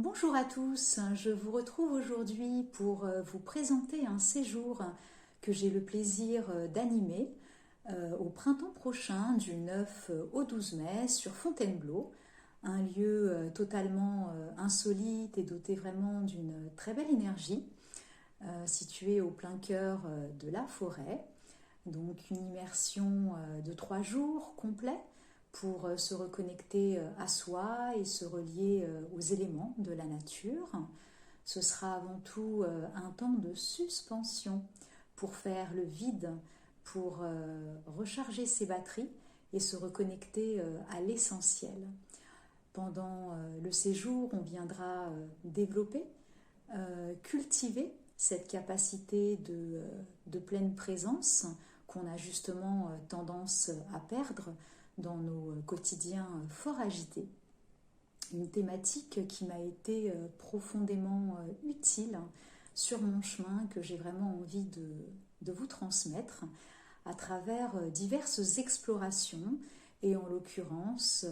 Bonjour à tous, je vous retrouve aujourd'hui pour vous présenter un séjour que j'ai le plaisir d'animer au printemps prochain du 9 au 12 mai sur Fontainebleau, un lieu totalement insolite et doté vraiment d'une très belle énergie, situé au plein cœur de la forêt. Donc une immersion de 3 jours complets pour se reconnecter à soi et se relier aux éléments de la nature. Ce sera avant tout un temps de suspension pour faire le vide, pour recharger ses batteries et se reconnecter à l'essentiel. Pendant le séjour, on viendra développer, cultiver cette capacité de pleine présence qu'on a justement tendance à perdre dans nos quotidiens fort agités. Une thématique qui m'a été profondément utile sur mon chemin, que j'ai vraiment envie de vous transmettre à travers diverses explorations et en l'occurrence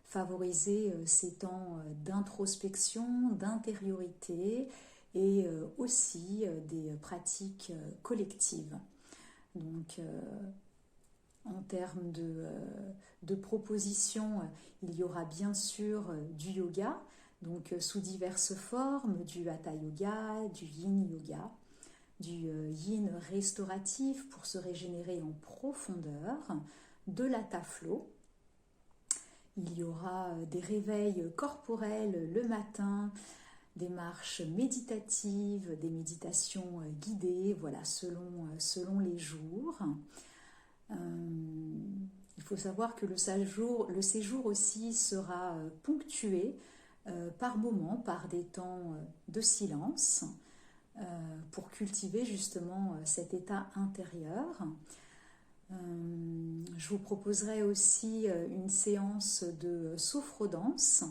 favoriser ces temps d'introspection, d'intériorité et aussi des pratiques collectives. Donc en termes de propositions, il y aura bien sûr du yoga, donc sous diverses formes, du hatha yoga, du yin yoga, du yin restauratif pour se régénérer en profondeur, de l'hatha flow. Il y aura des réveils corporels le matin, des marches méditatives, des méditations guidées, voilà, selon les jours. Il faut savoir que le séjour aussi sera ponctué par moments, par des temps de silence, pour cultiver justement cet état intérieur. Je vous proposerai aussi une séance de sophro-danse,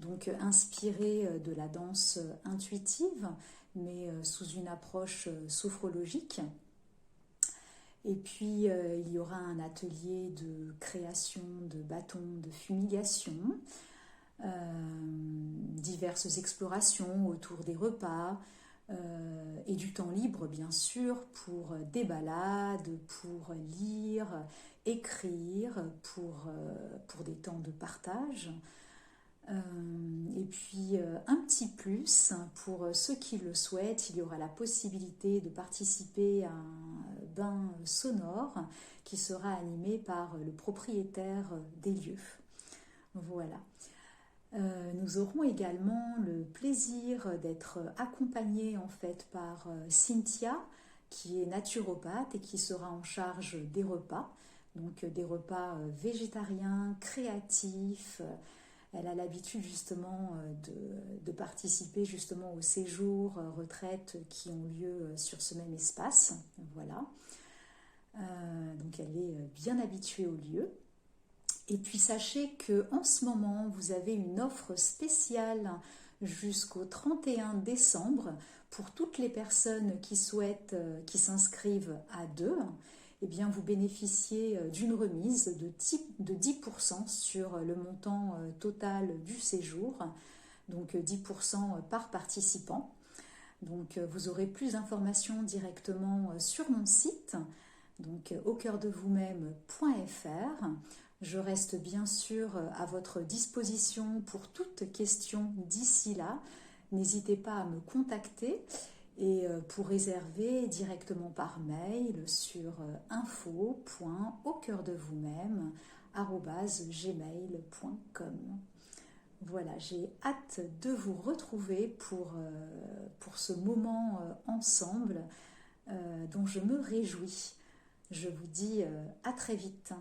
donc inspirée de la danse intuitive, mais sous une approche sophrologique. Et puis il y aura un atelier de création de bâtons de fumigation, diverses explorations autour des repas, et du temps libre bien sûr pour des balades, pour lire, écrire, pour des temps de partage. Et puis un petit plus, pour ceux qui le souhaitent, il y aura la possibilité de participer à un bain sonore qui sera animé par le propriétaire des lieux. Voilà. Nous aurons également le plaisir d'être accompagnés en fait par Cynthia, qui est naturopathe et qui sera en charge des repas, donc des repas végétariens, créatifs. Elle a l'habitude justement de participer justement aux séjours, retraites qui ont lieu sur ce même espace. Voilà. Donc elle est bien habituée au lieu. Et puis sachez qu'en ce moment, vous avez une offre spéciale jusqu'au 31 décembre pour toutes les personnes qui souhaitent, qui s'inscrivent à deux. Eh bien, vous bénéficiez d'une remise de 10% sur le montant total du séjour, donc 10% par participant. Donc, vous aurez plus d'informations directement sur mon site, donc aucoeurdevous-même.fr. Je reste bien sûr à votre disposition pour toute question d'ici là. N'hésitez pas à me contacter et pour réserver directement par mail sur info.aucoeurdevous-même@gmail.com. Voilà, j'ai hâte de vous retrouver pour ce moment ensemble dont je me réjouis. Je vous dis à très vite.